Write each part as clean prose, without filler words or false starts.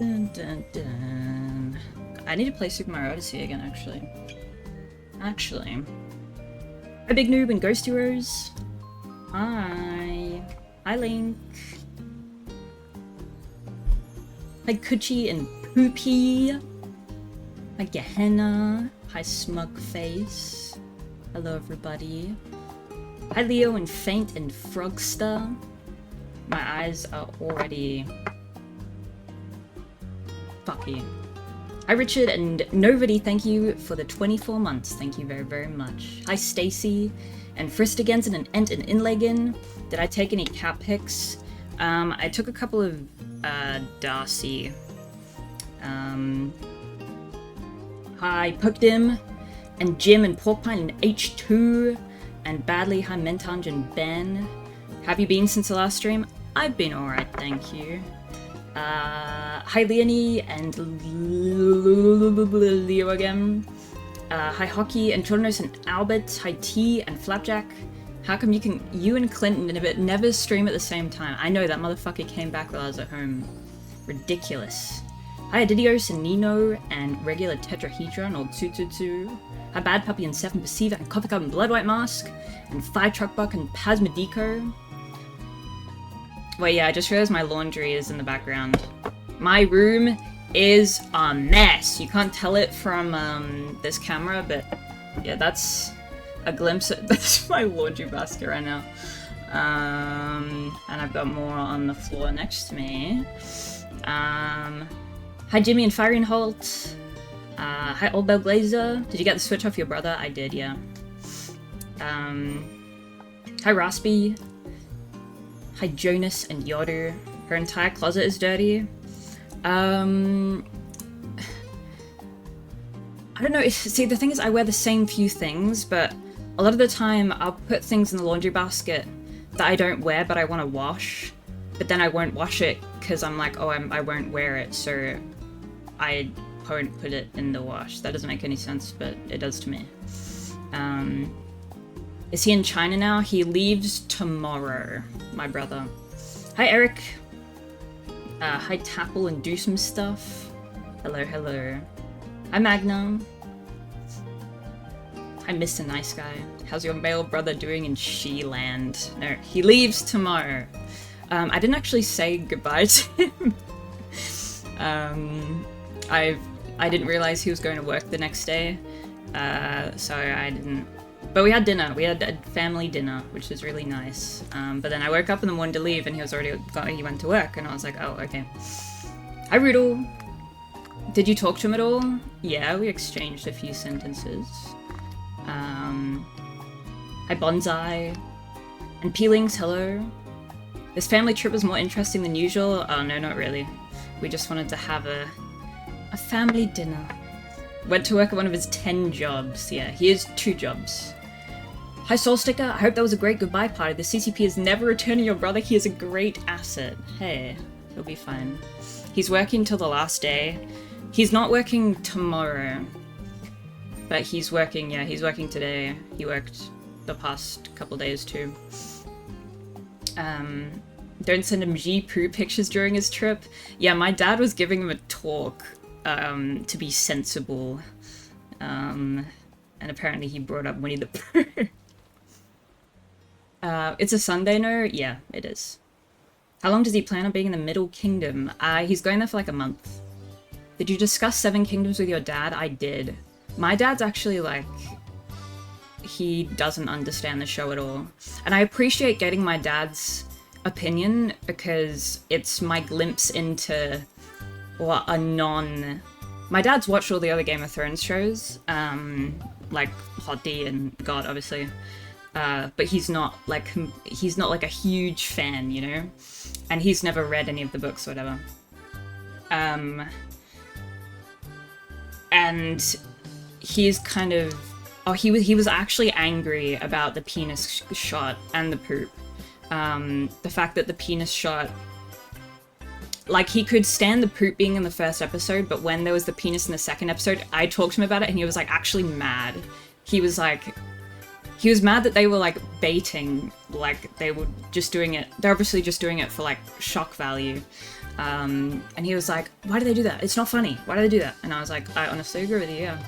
Dun, dun, dun. I need to play Super Mario Odyssey again, actually. Hi, Big Noob and Ghost Heroes. Hi. Hi, Link. Hi, Coochie and Poopy. Hi, Gehenna. Hi, Smugface. Hello, everybody. Hi, Leo and Faint and Frogster. My eyes are already fucky. Hi, Richard and Nobody. Thank you for the 24 months. Thank you very, very much. Hi, Stacy and Fristigens and Ent and Inlegin. Did I take any cat pics? I took a couple of Darcy. Hi, Puckdim and Jim and Porkpine and H2 and Badly. Hi, Mentange and Ben. Have you been since the last stream? I've been alright, thank you. Hi, Leonie and Leo again. Hi, Hockey and Children's and Albert. Hi, T and Flapjack. How come you and Clinton never stream at the same time? I know, that motherfucker came back while I was at home. Ridiculous. Hi, Adidios and Nino and regular Tetrahedron or Tsutsu. Hi, Bad Puppy and Seven Perceiver and Coffee Cup and Blood White Mask and Fire Truck Buck and Pasmodico. Wait, yeah, I just realized my laundry is in the background. My room is a mess. You can't tell it from this camera, but yeah, that's a glimpse at that's my laundry basket right now. And I've got more on the floor next to me. Hi, Jimmy and Fire and Holt. Hi, Old Bell Glazer. Did you get the Switch off your brother? I did, yeah. Hi, Raspy. Hi, Jonas and Yoder. Her entire closet is dirty. I don't know. See, the thing is, I wear the same few things, but a lot of the time I'll put things in the laundry basket that I don't wear but I want to wash, but then I won't wash it because I'm like, oh, I won't wear it, so I won't put it in the wash. That doesn't make any sense, but it does to me. Is he in China now? He leaves tomorrow, my brother. Hi, Eric. Hi, Tapple and Do Some Stuff. Hello, hello. Hi, Magnum. Hi, Mr. Nice Guy. How's your male brother doing in She-land? No, he leaves tomorrow. I didn't actually say goodbye to him. I didn't realize he was going to work the next day, so I didn't. But we had dinner. We had a family dinner, which was really nice. But then I woke up in the morning to leave, and he went to work, and I was like, oh, okay. Hi, Riddle. Did you talk to him at all? Yeah, we exchanged a few sentences. Hi, Bonsai. And Peelings, hello. This family trip was more interesting than usual. Oh, no, not really. We just wanted to have a family dinner. Went to work at one of his 10 jobs. Yeah, he has 2 jobs. Hi, Soul Sticker. I hope that was a great goodbye party. The CCP is never returning your brother. He is a great asset. Hey, he'll be fine. He's working till the last day. He's not working tomorrow. But he's working, yeah, he's working today. He worked the past couple days too. Don't send him G-poo pictures during his trip. Yeah, my dad was giving him a talk to be sensible. And apparently he brought up Winnie the Pooh. It's a Sunday, no? Yeah, it is. How long does he plan on being in the Middle Kingdom? He's going there for like a month. Did you discuss Seven Kingdoms with your dad? I did. My dad's actually like, he doesn't understand the show at all. And I appreciate getting my dad's opinion because it's my glimpse into what a my dad's watched all the other Game of Thrones shows, like Hot D and God, obviously. But he's not like a huge fan, you know? And he's never read any of the books or whatever. And he's kind of, he was actually angry about the penis shot and the poop. The fact that the penis shot, like, he could stand the poop being in the first episode, but when there was the penis in the second episode, I talked to him about it and he was like actually mad. He was mad that they were like baiting, like they were just doing it, they're obviously just doing it for like shock value. And he was like, why do they do that? It's not funny. Why do they do that? And I was like, I honestly agree with you, yeah.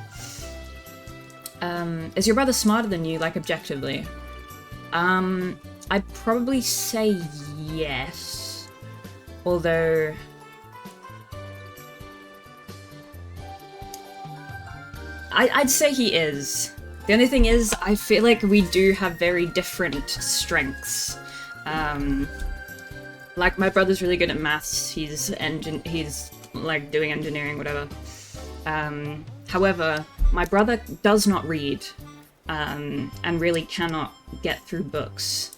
Is your brother smarter than you, like, objectively? I'd probably say yes. Although... I'd say he is. The only thing is, I feel like we do have very different strengths. Like, my brother's really good at maths, he's like, doing engineering, whatever. However, my brother does not read, and really cannot get through books,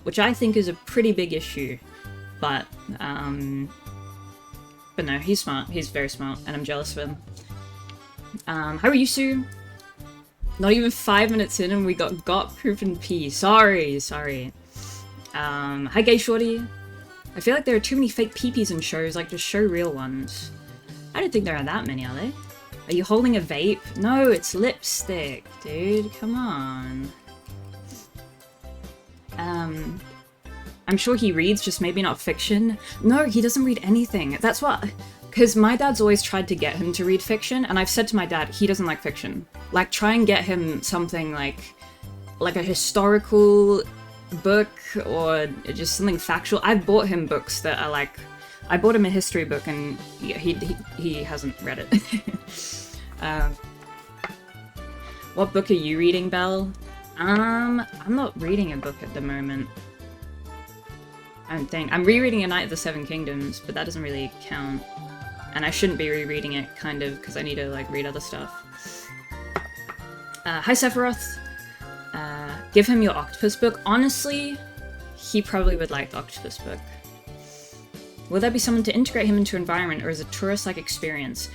which I think is a pretty big issue, but no, he's smart, he's very smart, and I'm jealous of him. How are you, Sue? Not even 5 minutes in and we got proof and P. Sorry. Hi, Gay Shorty. I feel like there are too many fake peepees in shows, like just show real ones. I don't think there are that many, are they? Are you holding a vape? No, it's lipstick, dude. Come on. I'm sure he reads, just maybe not fiction. No, he doesn't read anything. That's what... Because my dad's always tried to get him to read fiction, and I've said to my dad, he doesn't like fiction. Like, try and get him something like a historical book, or just something factual. I've bought him books that are like... I bought him a history book, and he hasn't read it. What book are you reading, Belle? I'm not reading a book at the moment. I don't think. I'm rereading A Night of the Seven Kingdoms, but that doesn't really count. And I shouldn't be rereading it, kind of, because I need to, like, read other stuff. Hi, Sephiroth. Give him your octopus book. Honestly, he probably would like the octopus book. Will there be someone to integrate him into environment, or is it tourist-like experience?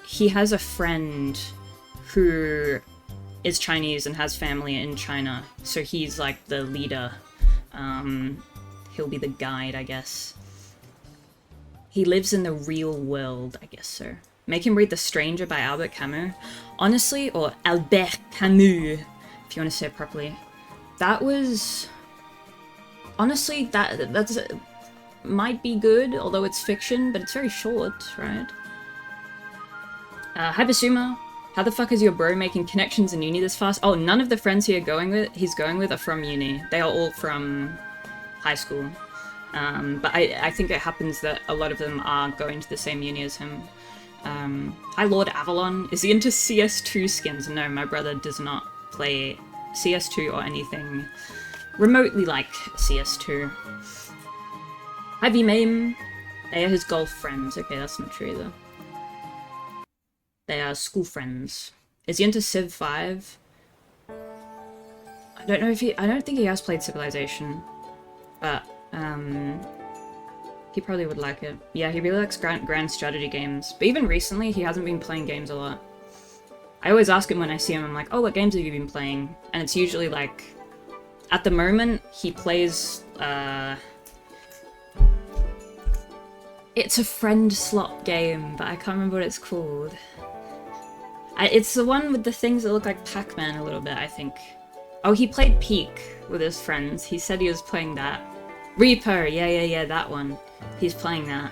He has a friend who is Chinese and has family in China, so he's, like, the leader. He'll be the guide, I guess. He lives in the real world, I guess so. Make him read The Stranger by Albert Camus. Honestly, or Albert Camus, if you want to say it properly. That was... Honestly, that's might be good, although it's fiction, but it's very short, right? Hi, Basuma. How the fuck is your bro making connections in uni this fast? Oh, none of the friends he's going with are from uni. They are all from high school. But I think it happens that a lot of them are going to the same uni as him. Hi, Lord Avalon. Is he into CS2 skins? No, my brother does not play CS2 or anything remotely like CS2. Hi, V-Mame. They are his golf friends. Okay, that's not true either. They are school friends. Is he into Civ 5? I don't know if I don't think he has played Civilization. But, he probably would like it. Yeah, he really likes grand strategy games. But even recently, he hasn't been playing games a lot. I always ask him when I see him, I'm like, oh, what games have you been playing? And it's usually like... At the moment, he plays, It's a friend slot game, but I can't remember what it's called. It's the one with the things that look like Pac-Man a little bit, I think. Oh, he played Peak with his friends. He said he was playing that. Reaper, yeah, that one. He's playing that.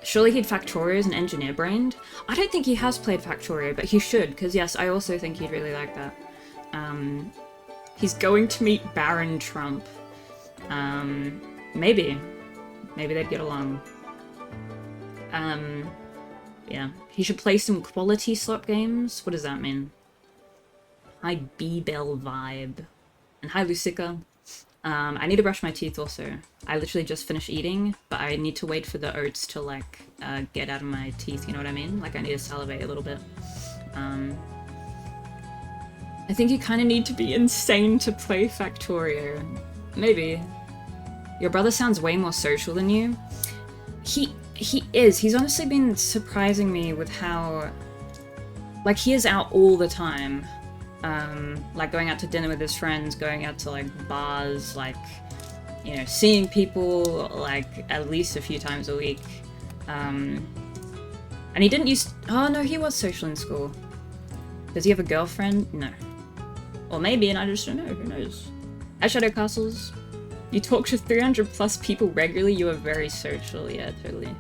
Surely he'd Factorio as an engineer brained? I don't think he has played Factorio, but he should, because yes, I also think he'd really like that. He's going to meet Baron Trump. Maybe. Maybe they'd get along. Yeah. He should play some quality slot games? What does that mean? Hi, B-Bell Vibe. And hi, Lucica. I need to brush my teeth also. I literally just finished eating, but I need to wait for the oats to, like, get out of my teeth, you know what I mean? Like, I need to salivate a little bit. I think you kind of need to be insane to play Factorio. Maybe. Your brother sounds way more social than you. He is. He's honestly been surprising me with how... Like, he is out all the time. Like, going out to dinner with his friends, going out to, like, bars, like, you know, seeing people, like, at least a few times a week. And he didn't use... Oh, no, he was social in school. Does he have a girlfriend? No. Or maybe, and I just don't know. Who knows? At Shadow Castles. You talk to 300 plus people regularly, you are very social. Yeah, totally.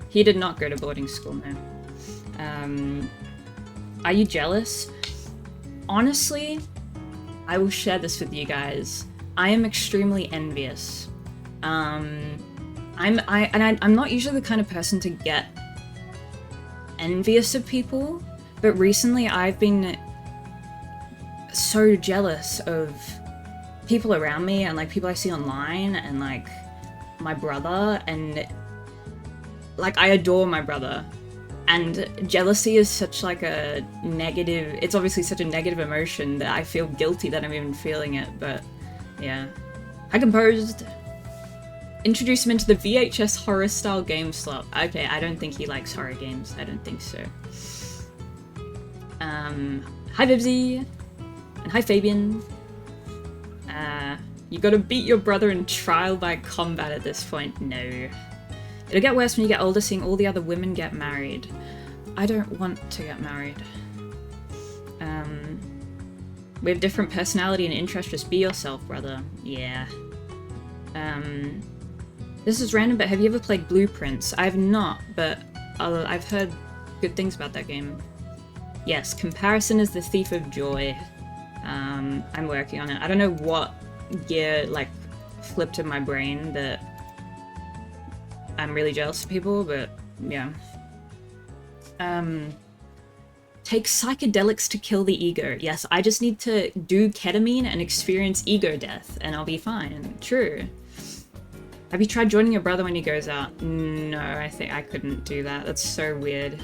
He did not go to boarding school, no. Are you jealous? Honestly, I will share this with you guys. I am extremely envious. I'm not usually the kind of person to get envious of people, but recently I've been so jealous of people around me and like people I see online and like my brother, and like I adore my brother, and jealousy is such like a negative, it's obviously such a negative emotion that I feel guilty that I'm even feeling it. But yeah, I composed. Introduce him into the VHS horror style game slot. Okay, I don't think he likes horror games. I don't think so. Hi Vibsy, and hi Fabian. You gotta beat your brother in trial by combat at this point. No. It'll get worse when you get older, seeing all the other women get married. I don't want to get married. We have different personality and interest, just be yourself, brother. Yeah. This is random, but have you ever played Blueprints? I have not, but I've heard good things about that game. Yes, comparison is the thief of joy. I'm working on it. I don't know what gear, like, flipped in my brain that I'm really jealous of people, but yeah. Take psychedelics to kill the ego. Yes, I just need to do ketamine and experience ego death, and I'll be fine. True. Have you tried joining your brother when he goes out? No, I think I couldn't do that. That's so weird.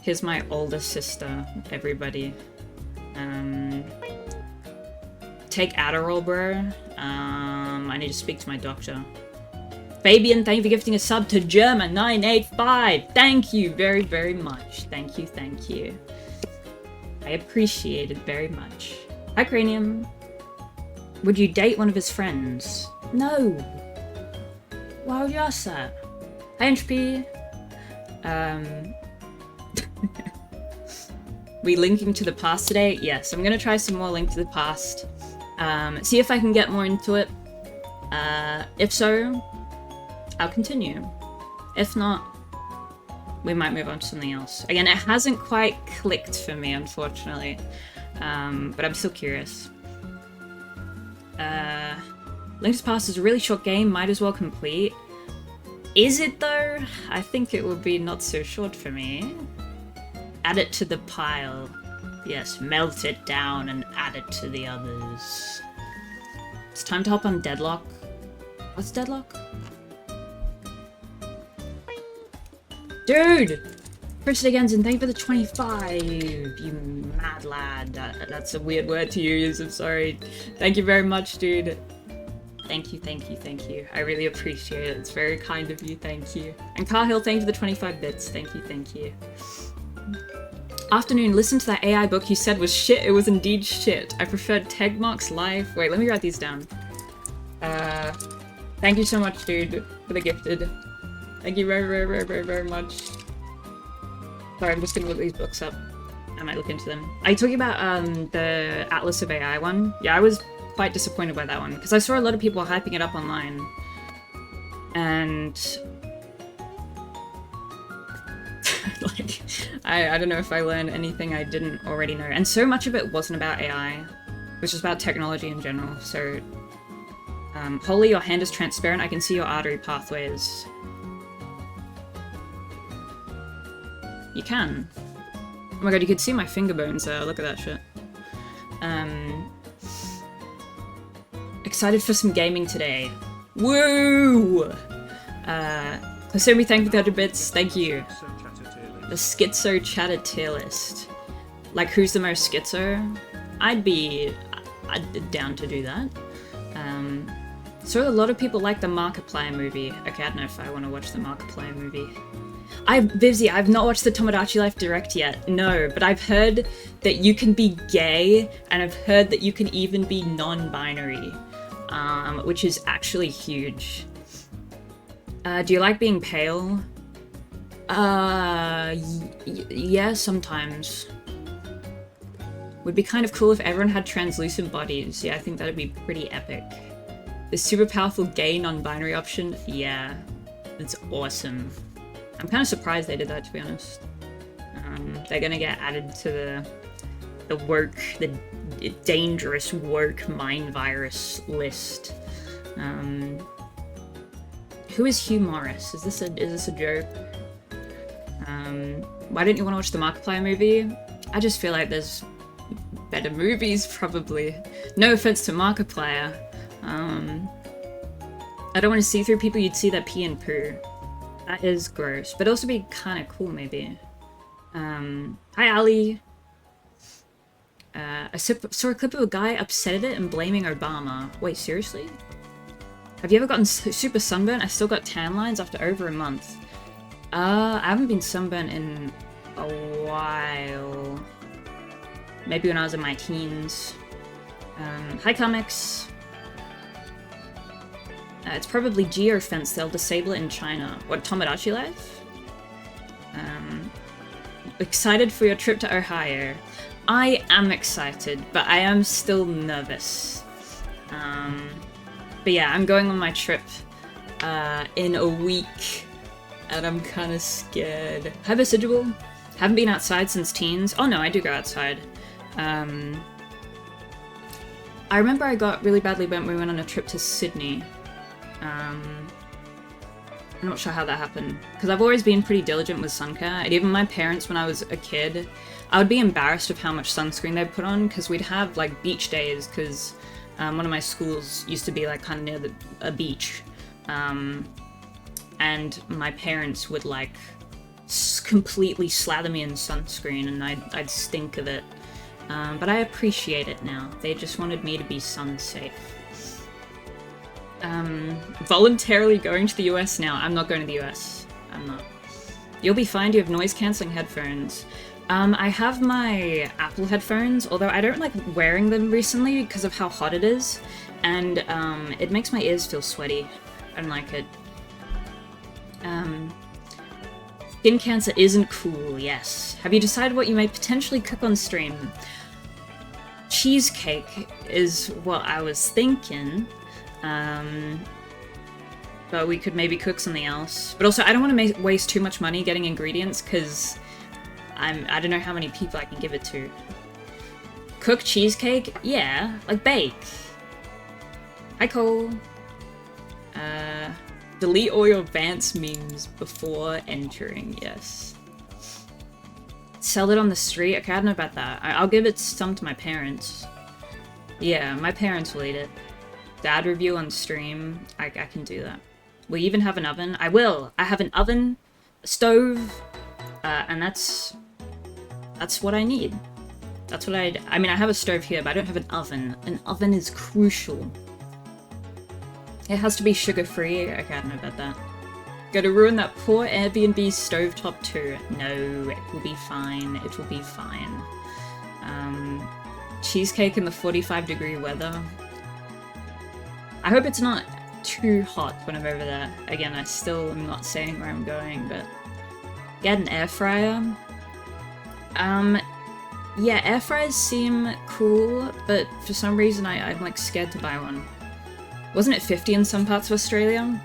Here's my older sister, everybody. Take Adderall, bro. I need to speak to my doctor. Fabian, thank you for gifting a sub to German985. Thank you very, very much. Thank you, thank you. I appreciate it very much. Hi, Cranium. Would you date one of his friends? No. Why would you ask that? Hi, Entropy. We linking to the past today? Yes, I'm gonna try some more Link to the Past. See if I can get more into it. If so, I'll continue. If not, we might move on to something else. Again, it hasn't quite clicked for me, unfortunately. But I'm still curious. Link to the Past is a really short game, might as well complete. Is it though? I think it would be not so short for me. Add it to the pile. Yes, melt it down and add it to the others. It's time to hop on Deadlock. What's Deadlock? Dude! Chris again, and thank you for the 25, you mad lad. That's a weird word to use, I'm sorry. Thank you very much, dude. Thank you, thank you, thank you. I really appreciate it. It's very kind of you, thank you. And Carhill, thank you for the 25 bits. Thank you, thank you. Afternoon, listen to that AI book you said was shit. It was indeed shit. I preferred Tegmark's life. Wait, let me write these down. Thank you so much, dude, for the gifted. Thank you very, very, very, very, very much. Sorry, I'm just gonna look these books up. I might look into them. Are you talking about the Atlas of AI one? Yeah, I was quite disappointed by that one, because I saw a lot of people hyping it up online. And like, I don't know if I learned anything I didn't already know. And so much of it wasn't about AI. It was just about technology in general. So, Holy, your hand is transparent. I can see your artery pathways. You can. Oh my god, you could see my finger bones there. Look at that shit. Excited for some gaming today. Woo! Kasumi, thank you for the 100 bits. Thank you. The schizo chatter tier list. Like, who's the most schizo? I'd be down to do that. So a lot of people like the Markiplier movie. Okay, I don't know if I want to watch the Markiplier movie. Vivzy, I've not watched the Tomodachi Life Direct yet. No, but I've heard that you can be gay, and I've heard that you can even be non-binary, which is actually huge. Do you like being pale? Yeah, sometimes. Would be kind of cool if everyone had translucent bodies. Yeah, I think that'd be pretty epic. The super powerful gay non-binary option. Yeah, it's awesome. I'm kind of surprised they did that, to be honest. They're gonna get added to the woke, the dangerous woke mind virus list. Who is Hugh Morris? Is this a joke? Why don't you want to watch the Markiplier movie? I just feel like there's better movies, probably. No offense to Markiplier. I don't want to see through people. You'd see their pee and poo. That is gross, but also be kind of cool, maybe. Hi, Ali. I saw a clip of a guy upset at it and blaming Obama. Wait, seriously? Have you ever gotten super sunburnt? I still got tan lines after over a month. I haven't been sunburnt in a while. Maybe when I was in my teens. Hi, comics. It's probably geofence. They'll disable it in China. What, Tomodachi Life? Excited for your trip to Ohio. I am excited, but I am still nervous. But yeah, I'm going on my trip in a week, and I'm kind of scared. Hi, Vestigial. Haven't been outside since teens. Oh no, I do go outside. I remember I got really badly burnt when we went on a trip to Sydney. I'm not sure how that happened, because I've always been pretty diligent with sun care, and even my parents when I was a kid, I would be embarrassed of how much sunscreen they'd put on, because we'd have like beach days, because one of my schools used to be like kind of near a beach, and my parents would like completely slather me in sunscreen, and I'd stink of it. But I appreciate it now. They just wanted me to be sun safe. Voluntarily going to the US now. I'm not going to the US. I'm not. You'll be fine. You have noise cancelling headphones. I have my Apple headphones, although I don't like wearing them recently because of how hot it is, and it makes my ears feel sweaty. I don't like it. Skin cancer isn't cool, yes. Have you decided what you may potentially cook on stream? Cheesecake is what I was thinking. But we could maybe cook something else. But also, I don't want to waste too much money getting ingredients, because I don't know how many people I can give it to. Cook cheesecake? Yeah, like bake. Hi, Cole. Delete all your Vance memes before entering, yes. Sell it on the street? Okay, I don't know about that. I'll give it some to my parents. Yeah, my parents will eat it. Dad review on stream. I can do that. Will you even have an oven? I will. I have an oven, a stove, and that's what I need. That's what I mean, I have a stove here, but I don't have an oven. An oven is crucial. It has to be sugar-free. Okay, I don't know about that. Gonna ruin that poor Airbnb stovetop too. No, it will be fine. It will be fine. Cheesecake in the 45-degree weather. I hope it's not too hot when I'm over there. Again, I still am not saying where I'm going, but... Get an air fryer. Yeah, air fryers seem cool, but for some reason I'm like scared to buy one. Wasn't it 50 in some parts of Australia?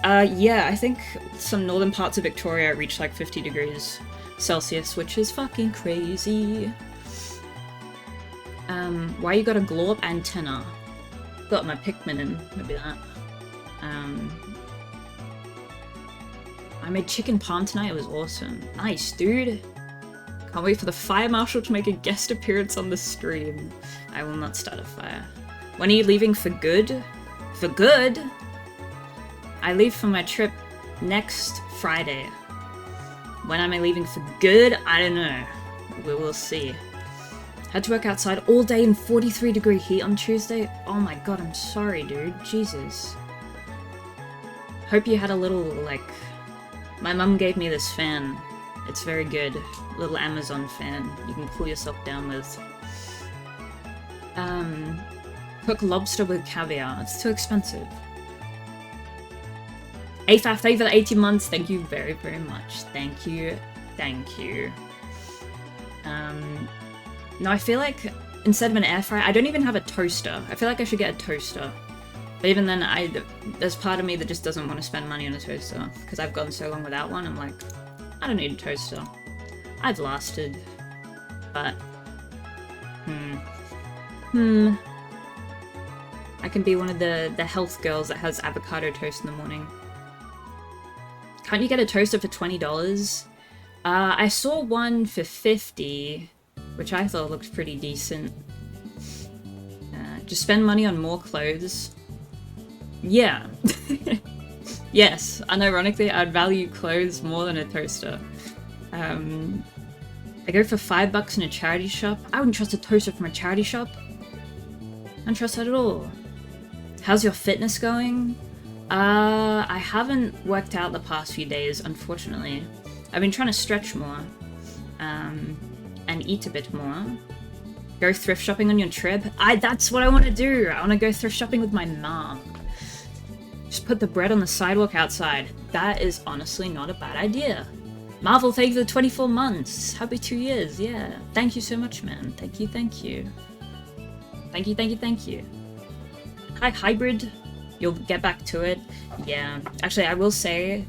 Yeah, I think some northern parts of Victoria reach like 50 degrees Celsius, which is fucking crazy. Why you got a glorp antenna? Got my Pikmin in, maybe that. I made chicken parm tonight, it was awesome. Nice, dude. Can't wait for the fire marshal to make a guest appearance on the stream. I will not start a fire. When are you leaving for good? For good? I leave for my trip next Friday. When am I leaving for good? I don't know. We will see. Had to work outside all day in 43-degree heat on Tuesday. Oh my god, I'm sorry, dude. Jesus. Hope you had a little, like... My mum gave me this fan. It's very good. Little Amazon fan. You can cool yourself down with. Cook lobster with caviar. It's too expensive. AFAF, thank you for the 18 months. Thank you very, very much. Thank you. Thank you. No, I feel like instead of an air fryer, I don't even have a toaster. I feel like I should get a toaster. But even then, there's part of me that just doesn't want to spend money on a toaster, because I've gone so long without one. I'm like, I don't need a toaster. I've lasted, but I can be one of the health girls that has avocado toast in the morning. Can't you get a toaster for $20? I saw one for $50, which I thought looked pretty decent. Just spend money on more clothes. Yeah. Yes, unironically, I'd value clothes more than a toaster. I go for $5 in a charity shop. I wouldn't trust a toaster from a charity shop. I don't trust that at all. How's your fitness going? I haven't worked out the past few days, unfortunately. I've been trying to stretch more, and eat a bit more. Go thrift shopping on your trip? That's what I want to do! I want to go thrift shopping with my mom. Just put the bread on the sidewalk outside. That is honestly not a bad idea. Marvel, thank you for the 24 months. Happy 2 years, yeah. Thank you so much, man. Thank you, thank you. Thank you, thank you, thank you. Hi, Hybrid. You'll get back to it. Yeah. Actually, I will say,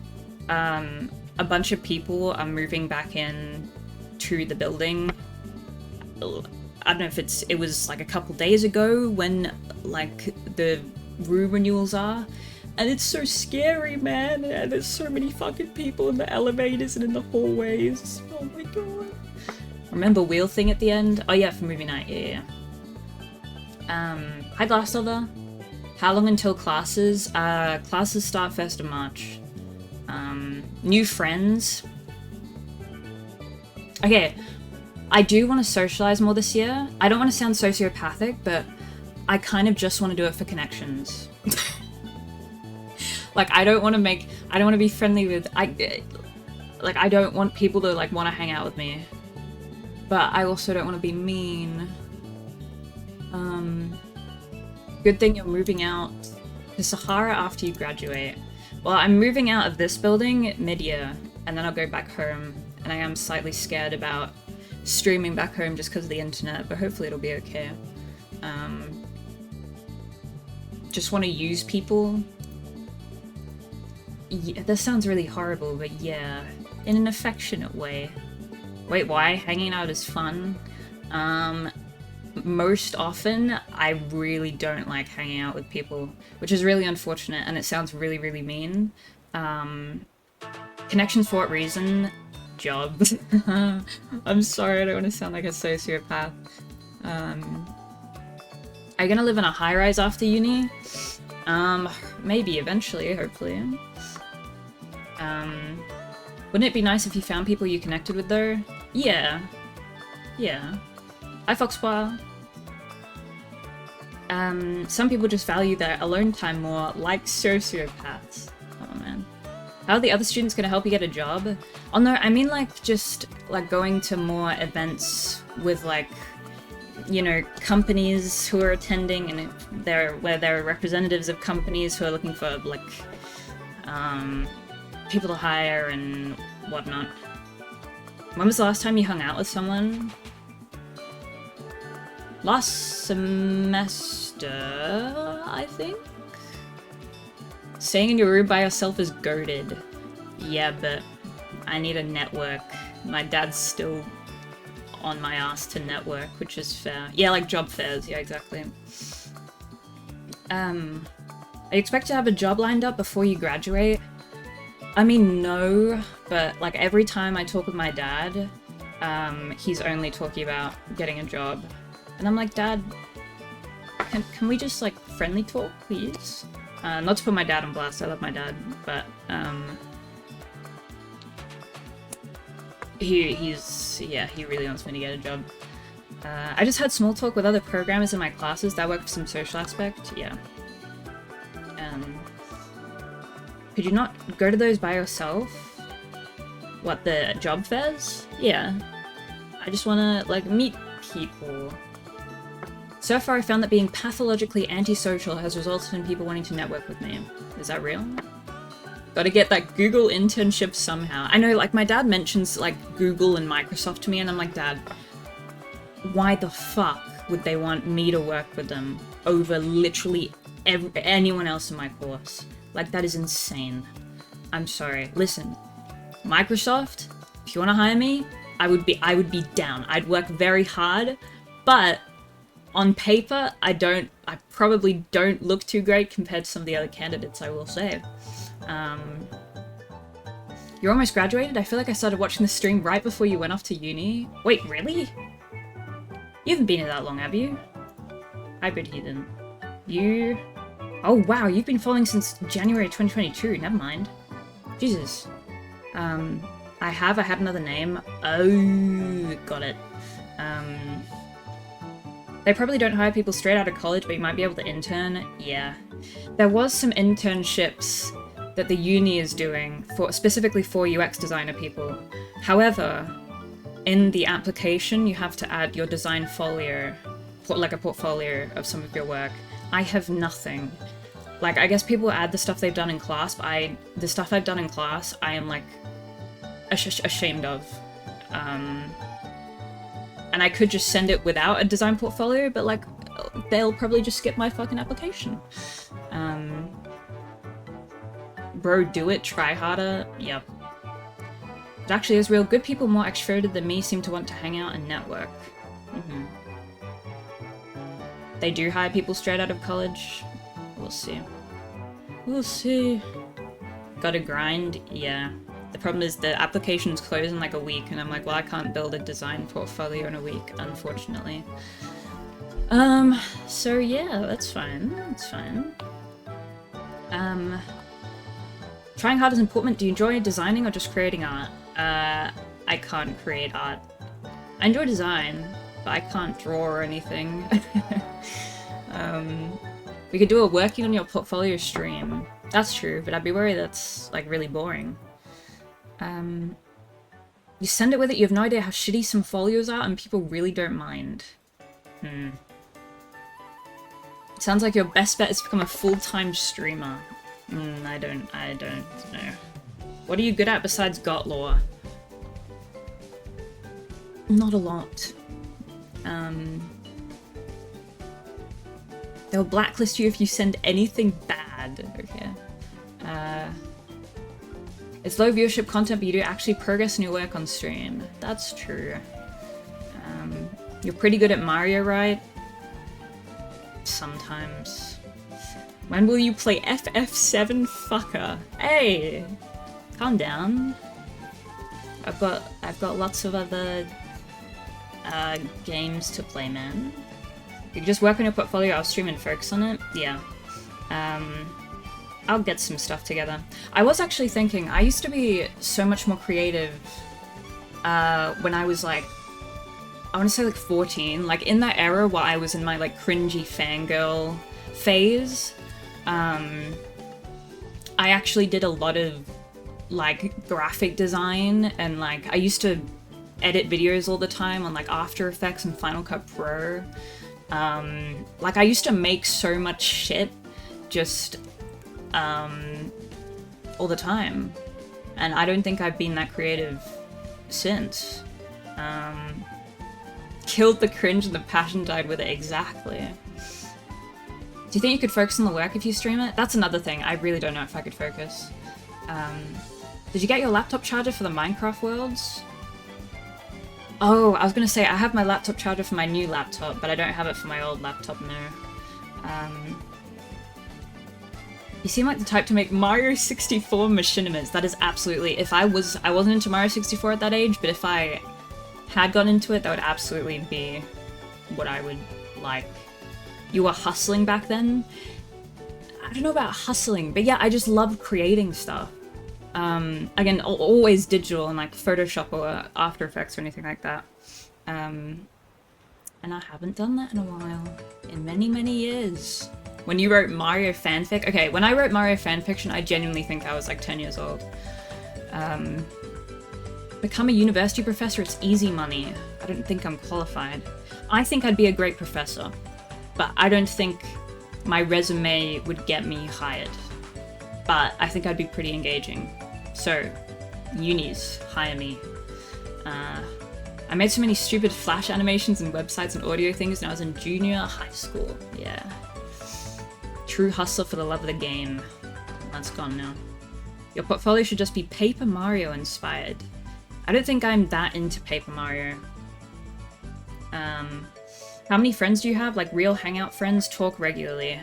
a bunch of people are moving back in to the building. I don't know if it was like a couple days ago when like the room renewals are. And it's so scary, man. And there's so many fucking people in the elevators and in the hallways. Oh my god. Remember Wheel Thing at the end? Oh yeah, for movie night. Yeah. Hi Glasslover. How long until classes? Classes start 1st of March. New friends. Okay. I do want to socialize more this year. I don't want to sound sociopathic, but I kind of just want to do it for connections. Like, I don't want to be friendly with, I don't want people to, like, want to hang out with me. But I also don't want to be mean. Good thing you're moving out to Sahara after you graduate. Well, I'm moving out of this building mid-year, and then I'll go back home, and I am slightly scared about streaming back home just because of the internet, but hopefully it'll be okay. Just want to use people. Yeah, that sounds really horrible, but yeah, in an affectionate way. Wait, why? Hanging out is fun. Most often, I really don't like hanging out with people, which is really unfortunate, and it sounds really, really mean. Connections for what reason? Job. I'm sorry, I don't want to sound like a sociopath. Are you gonna live in a high-rise after uni? Maybe, eventually, hopefully. Wouldn't it be nice if you found people you connected with though? Yeah. Yeah. Hi Foxbar. Some people just value their alone time more, like sociopaths. Oh man. How are the other students gonna help you get a job? Oh no, I mean like just like going to more events with like, you know, companies who are attending and where there are representatives of companies who are looking for like, people to hire and whatnot. When was the last time you hung out with someone? Last semester, I think? Staying in your room by yourself is goated. Yeah, but I need a network. My dad's still on my ass to network, which is fair. Yeah, like job fairs, yeah, exactly. Are you expected to have a job lined up before you graduate? I mean, no, but like every time I talk with my dad, he's only talking about getting a job. And I'm like, Dad, can we just like friendly talk, please? Not to put my dad on blast, I love my dad, but he really wants me to get a job. I just had small talk with other programmers in my classes that work for some social aspect, yeah. Could you not go to those by yourself? What, the job fairs? Yeah. I just wanna, like, meet people. So far I found that being pathologically antisocial has resulted in people wanting to network with me. Is that real? Gotta get that Google internship somehow. I know, like, my dad mentions, like, Google and Microsoft to me, and I'm like, Dad, why the fuck would they want me to work with them over literally anyone else in my course. Like, that is insane. I'm sorry. Listen, Microsoft, if you want to hire me, I would be down. I'd work very hard, but on paper, I probably don't look too great compared to some of the other candidates, I will say. You're almost graduated? I feel like I started watching the stream right before you went off to uni. Wait, really? You haven't been here that long, have you? Hybrid Heathen. You... Oh wow, you've been following since January 2022, never mind. Jesus. I had another name. Oh, got it. They probably don't hire people straight out of college, but you might be able to intern. Yeah. There was some internships that the uni is doing, specifically for UX designer people. However, in the application, you have to add your design folio, like a portfolio of some of your work. I have nothing. Like, I guess people add the stuff they've done in class, but the stuff I've done in class, I am, like, ashamed of. And I could just send it without a design portfolio, but, like, they'll probably just skip my fucking application. Bro, do it, try harder, yep. It actually is real. Good people more extroverted than me seem to want to hang out and network. They do hire people straight out of college. We'll see. We'll see. Gotta grind? Yeah. The problem is the applications close in like a week, and I'm like, well, I can't build a design portfolio in a week, unfortunately. So yeah, that's fine. That's fine. Trying hard is important. Do you enjoy designing or just creating art? I can't create art. I enjoy design, but I can't draw or anything. We could do a working on your portfolio stream. That's true, but I'd be worried that's, like, really boring. You send it with it, you have no idea how shitty some folios are, and people really don't mind. It sounds like your best bet is to become a full-time streamer. I don't know. What are you good at besides got lore? Not a lot. They'll blacklist you if you send anything bad. Okay. It's low viewership content, but you do actually progress in your work on stream. That's true. You're pretty good at Mario, right? Sometimes. When will you play FF7 fucker? Hey! Calm down. I've got lots of other games to play, man. You can just work on your portfolio, I'll stream and focus on it. Yeah. I'll get some stuff together. I was actually thinking, I used to be so much more creative when I was like, I want to say like 14, like in that era where I was in my like cringy fangirl phase. I actually did a lot of like graphic design, and like I used to edit videos all the time on like After Effects and Final Cut Pro. Like I used to make so much shit just all the time, and I don't think I've been that creative since. Killed the cringe and the passion died with it, exactly. Do you think you could focus on the work if you stream it? That's another thing, I really don't know if I could focus. Did you get your laptop charger for the Minecraft worlds? Oh, I was gonna say, I have my laptop charger for my new laptop, but I don't have it for my old laptop, no. You seem like the type to make Mario 64 machinimas. That is absolutely, I wasn't into Mario 64 at that age, but if I had gone into it, that would absolutely be what I would like. You were hustling back then? I don't know about hustling, but yeah, I just loved creating stuff. Again, always digital and like Photoshop or After Effects or anything like that. And I haven't done that in a while. In many, many years. When you wrote Mario fanfic? Okay, when I wrote Mario fanfiction, I genuinely think I was like 10 years old. Become a university professor, it's easy money. I don't think I'm qualified. I think I'd be a great professor, but I don't think my resume would get me hired. But I think I'd be pretty engaging. So, unis, hire me. I made so many stupid Flash animations and websites and audio things when I was in junior high school. Yeah. True hustler for the love of the game. That's gone now. Your portfolio should just be Paper Mario inspired. I don't think I'm that into Paper Mario. How many friends do you have? Like real hangout friends? Talk regularly.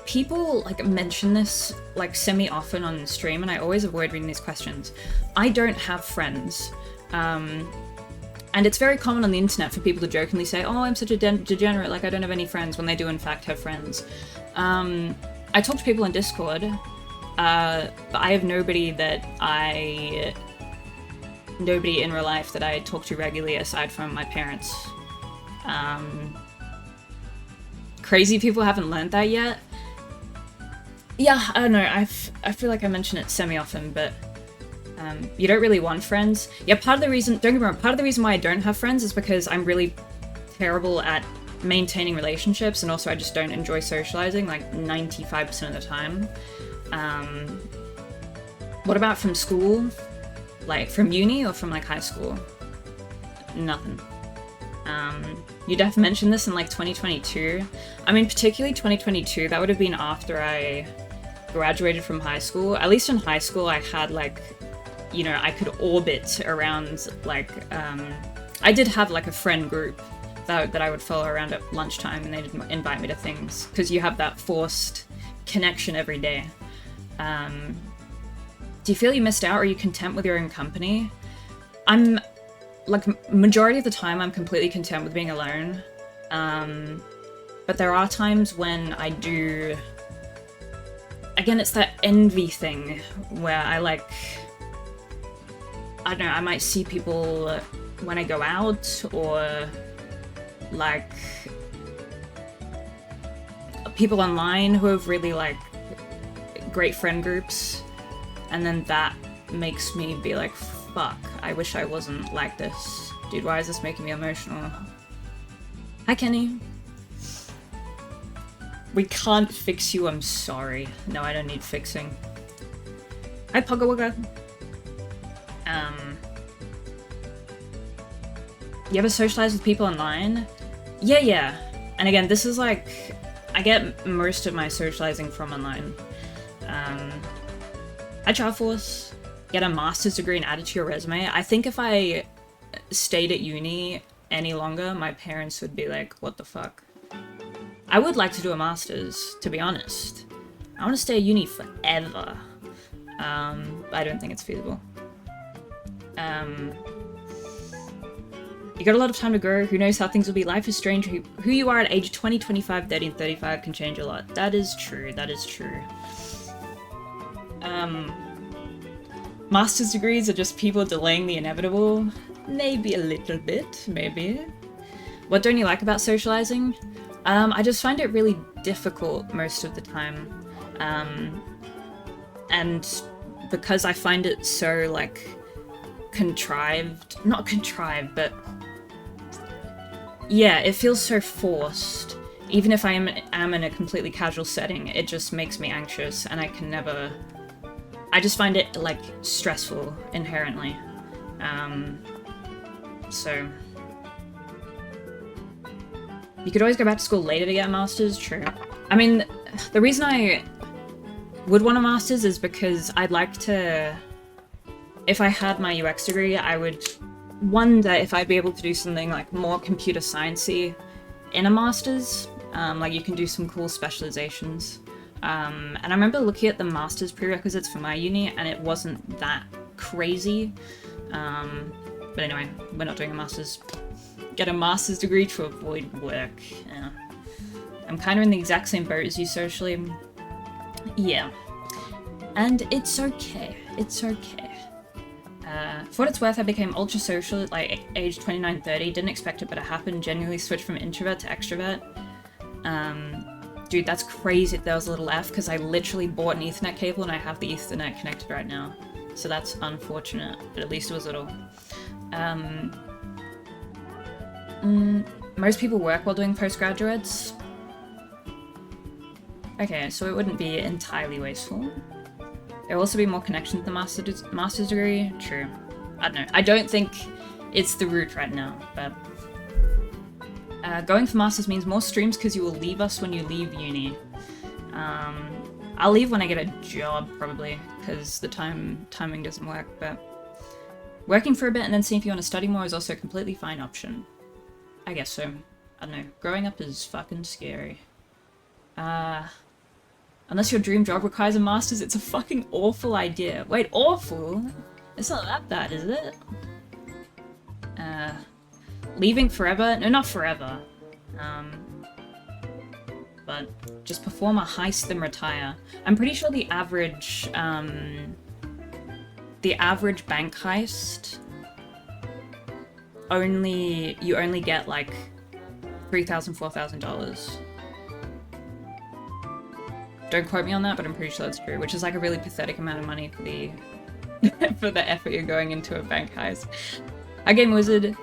People like mention this like semi-often on the stream, and I always avoid reading these questions. I don't have friends. And it's very common on the internet for people to jokingly say, oh, I'm such a degenerate, like I don't have any friends, when they do in fact have friends. I talk to people on Discord, but I have nobody in real life that I talk to regularly aside from my parents. Crazy people haven't learned that yet. Yeah, I don't know, I feel like I mention it semi-often, but you don't really want friends. Yeah, part of the reason, don't get me wrong, part of the reason why I don't have friends is because I'm really terrible at maintaining relationships, and also I just don't enjoy socializing, like 95% of the time. What about from school? Like from uni or from like high school? Nothing. You def mentioned this in like 2022. I mean, particularly 2022, that would have been after I graduated from high school. At least in high school, I had like, you know, I could orbit around like, I did have like a friend group that I would follow around at lunchtime, and they'd invite me to things, because you have that forced connection every day. Do you feel you missed out, or are you content with your own company? I'm, like, majority of the time I'm completely content with being alone. But there are times when I do... Again, it's that envy thing, where I like... I don't know, I might see people when I go out, or like people online who have really like great friend groups, and then that makes me be like, fuck, I wish I wasn't like this. Dude, why is this making me emotional? Hi, Kenny. We can't fix you, I'm sorry. No, I don't need fixing. Hi, Pugga. You ever socialize with people online? Yeah. And again, this is like... I get most of my socializing from online. Hi, Charforce. Get a master's degree and add it to your resume. I think if I stayed at uni any longer, my parents would be like, what the fuck? I would like to do a master's, to be honest. I want to stay at uni forever. I don't think it's feasible. You got a lot of time to grow. Who knows how things will be? Life is strange. Who you are at age 20, 25, 30, and 35 can change a lot. That is true. That is true. Master's degrees are just people delaying the inevitable. Maybe a little bit. Maybe. What don't you like about socializing? I just find it really difficult most of the time. And because I find it so, like, contrived. Not contrived, but... Yeah, it feels so forced. Even if I am in a completely casual setting, it just makes me anxious, and I can never... I just find it, like, stressful, inherently. So... You could always go back to school later to get a master's, true. I mean, the reason I would want a master's is because I'd like to... If I had my UX degree, I would wonder if I'd be able to do something like more computer science-y in a master's. Like you can do some cool specializations. And I remember looking at the master's prerequisites for my uni, and it wasn't that crazy. But anyway, we're not doing a master's. Get a master's degree to avoid work. Yeah. I'm kind of in the exact same boat as you socially. Yeah. And it's okay. It's okay. For what it's worth, I became ultra social at like age 29, 30. Didn't expect it, but it happened. Genuinely switched from introvert to extrovert. Dude, that's crazy if there was a little F, because I literally bought an Ethernet cable and I have the Ethernet connected right now. So that's unfortunate, but at least it was little. Most people work while doing postgraduates. Okay, so it wouldn't be entirely wasteful. There will also be more connection to the master's degree. True. I don't know. I don't think it's the route right now, but... Going for masters means more streams because you will leave us when you leave uni. I'll leave when I get a job, probably, because the timing doesn't work, but working for a bit and then seeing if you want to study more is also a completely fine option. I guess so. I don't know. Growing up is fucking scary. Unless your dream job requires a master's, it's a fucking awful idea. Wait, awful? It's not that bad, is it? Leaving forever? No, not forever. But just perform a heist then retire. I'm pretty sure the average bank heist you only get like $3,000, $4,000. Don't quote me on that, but I'm pretty sure that's true, which is like a really pathetic amount of money for the for the effort you're going into a bank heist. Again, Wizard,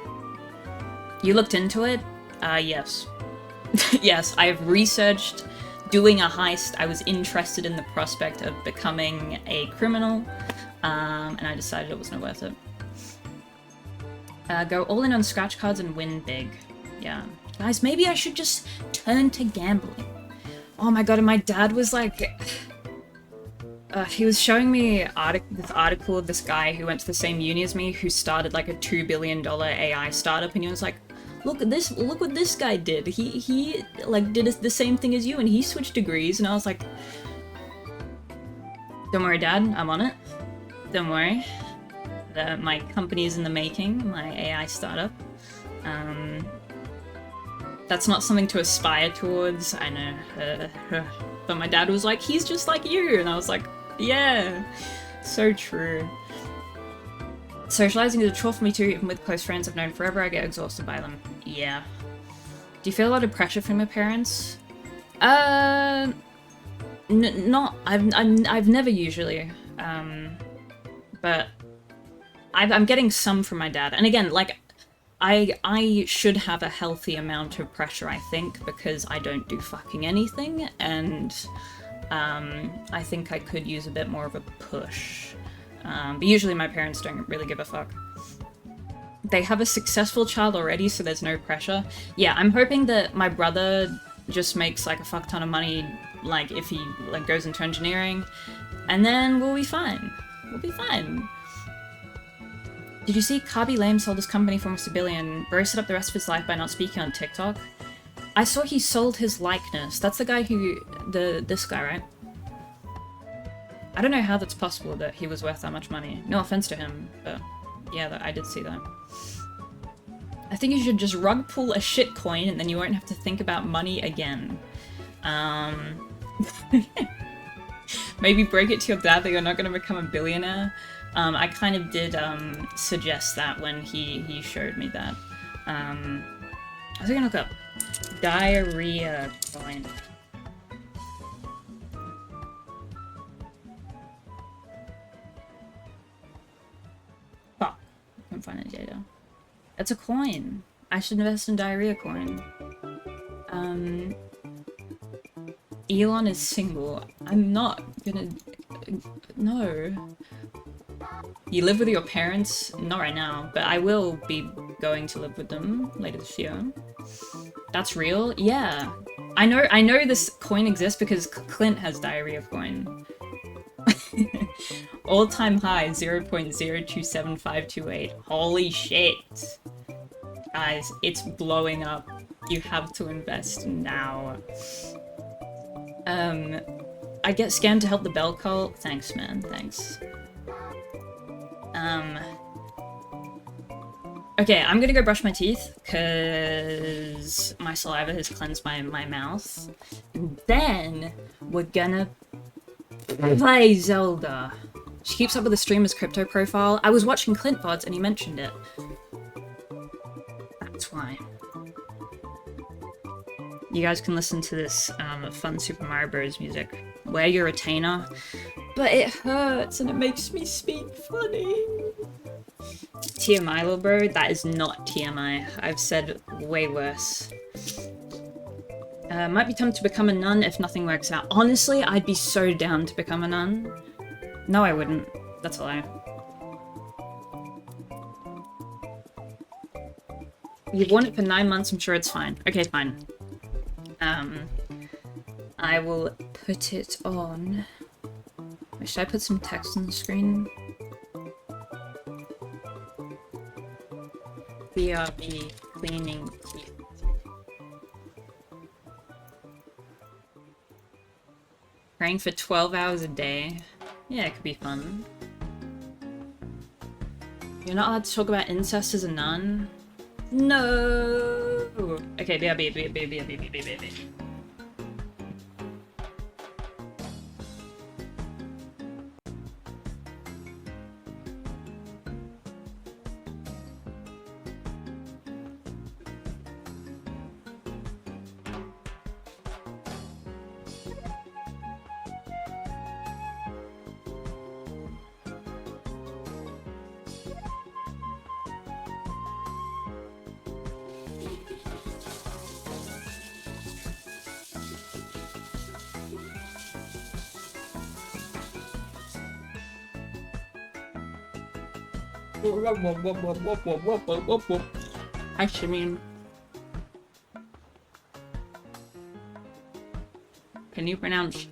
you looked into it? Yes. Yes, I've researched doing a heist. I was interested in the prospect of becoming a criminal, and I decided it wasn't worth it. Go all in on scratch cards and win big. Yeah. Guys, maybe I should just turn to gambling. Oh my god, and my dad was like... he was showing me this article of this guy who went to the same uni as me, who started like a $2 billion AI startup, and he was like, look what this guy did. He like did the same thing as you, and he switched degrees, and I was like, don't worry, Dad, I'm on it. Don't worry. My company's in the making, my AI startup. That's not something to aspire towards, I know. But my dad was like, he's just like you, and I was like, yeah, so true. Socializing is a chore for me too, even with close friends I've known forever, I get exhausted by them. Yeah. Do you feel a lot of pressure from your parents? I've never usually, but I'm getting some from my dad. And again, like, I should have a healthy amount of pressure, I think, because I don't do fucking anything, and I think I could use a bit more of a push. But usually my parents don't really give a fuck. They have a successful child already, so there's no pressure. Yeah, I'm hoping that my brother just makes like a fuck ton of money, like if he like goes into engineering, and then we'll be fine. We'll be fine. Did you see Kabi Lame sold his company for almost $1 billion, roasted up the rest of his life by not speaking on TikTok? I saw he sold his likeness. That's the guy who... this guy, right? I don't know how that's possible that he was worth that much money. No offense to him, but yeah, I did see that. I think you should just rug pull a shit coin and then you won't have to think about money again. Maybe break it to your dad that you're not going to become a billionaire. I kind of did suggest that when he showed me that. I was gonna look up diarrhea coin. Fuck, I couldn't find any data. It's a coin. I should invest in diarrhea coin. Elon is single. I'm not gonna... No. You live with your parents? Not right now, but I will be going to live with them later this year. That's real? Yeah. I know this coin exists because Clint has diarrhea coin. All-time high, 0.027528. Holy shit. Guys, it's blowing up. You have to invest now. I get scammed to help the Bell cult. Thanks, man. Thanks. Okay, I'm gonna go brush my teeth, because my saliva has cleansed my mouth. And then, we're gonna play Zelda. She keeps up with the streamer's crypto profile. I was watching Clint VODs and he mentioned it. That's why. You guys can listen to this fun Super Mario Bros. Music. Wear your retainer. But it hurts and it makes me speak funny. TMI, little bro? That is not TMI. I've said way worse. Might be tempted to become a nun if nothing works out. Honestly, I'd be so down to become a nun. No, I wouldn't. That's a lie. You've worn it for 9 months, I'm sure it's fine. Okay, fine. I will put it on. Wait, should I put some text on the screen? BRB cleaning teeth. Praying for 12 hours a day. Yeah, it could be fun. You're not allowed to talk about incest as a nun? No! Okay, BRB. Hi, Shimeen. Can you pronounce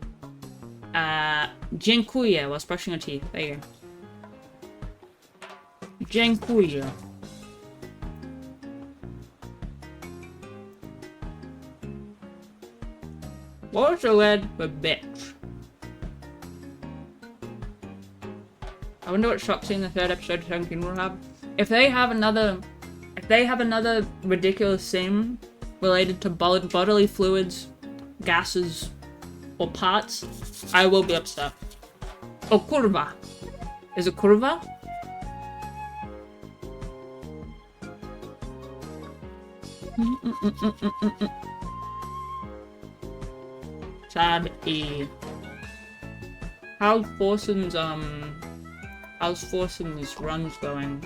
dziękuję whilst brushing your teeth? There you go. Dziękuję. What's the word for bitch? I wonder what shock scene the third episode of 17 will have. If they have another ridiculous scene related to bodily fluids, gases, or parts, I will be upset. Oh, kurwa. Is it kurva? Sad E. How's Forson's runs going?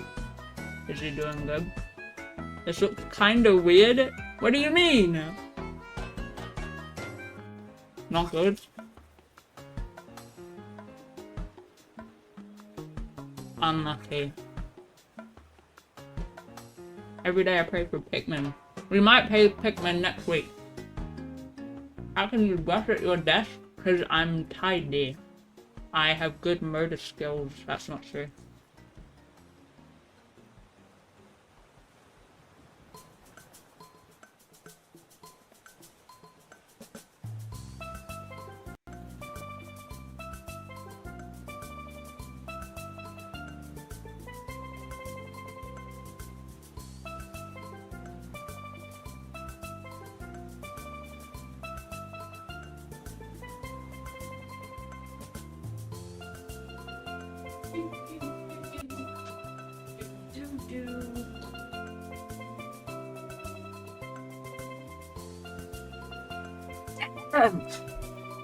Is he doing good? This looks kinda weird. What do you mean? Not good? Unlucky. Every day I pray for Pikmin. We might pay Pikmin next week. How can you brush at your desk? Because I'm tidy. I have good murder skills. That's not true.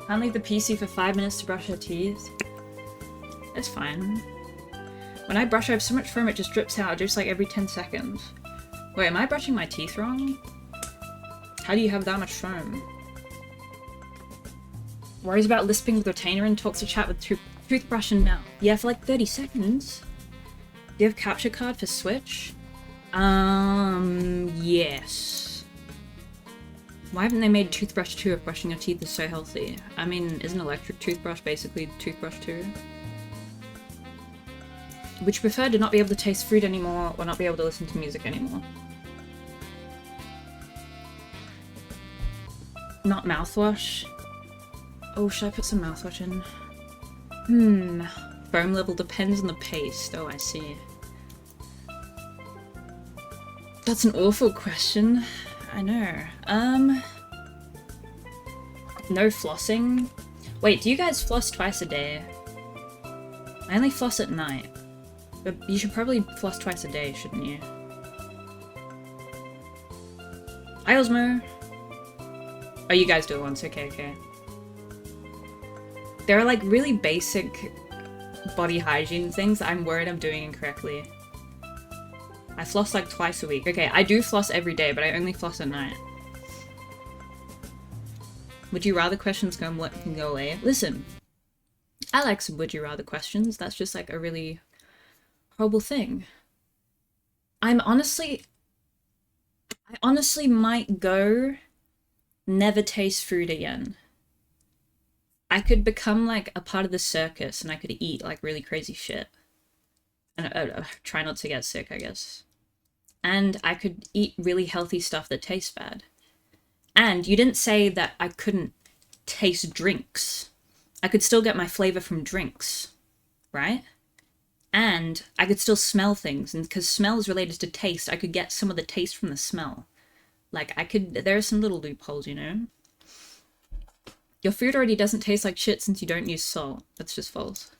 Can't leave the PC for 5 minutes to brush her teeth. It's fine. When I brush, I have so much foam it just drips out, just like every 10 seconds. Wait, am I brushing my teeth wrong? How do you have that much foam? Worries about lisping with retainer and talks to chat with toothbrush and mouth. Yeah, for like 30 seconds. Do you have capture card for Switch? Yes. Why haven't they made Toothbrush 2 if brushing your teeth is so healthy? I mean, isn't electric toothbrush basically Toothbrush 2? Would you prefer to not be able to taste fruit anymore or not be able to listen to music anymore? Not mouthwash? Oh, should I put some mouthwash in? Foam level depends on the paste. Oh, I see. That's an awful question. I know. No flossing? Wait, do you guys floss twice a day? I only floss at night. But you should probably floss twice a day, shouldn't you? Hi, Osmo! Oh, you guys do it once. Okay, okay. There are like really basic body hygiene things that I'm worried I'm doing incorrectly. I floss like twice a week. Okay, I do floss every day, but I only floss at night. Would you rather questions go away? Listen, I like some would you rather questions. That's just like a really horrible thing. I'm honestly... I honestly might go never taste food again. I could become like a part of the circus and I could eat like really crazy shit. And try not to get sick, I guess. And I could eat really healthy stuff that tastes bad. And you didn't say that I couldn't taste drinks. I could still get my flavor from drinks, right? And I could still smell things. And because smell is related to taste, I could get some of the taste from the smell. Like, there are some little loopholes, you know? Your food already doesn't taste like shit since you don't use salt. That's just false.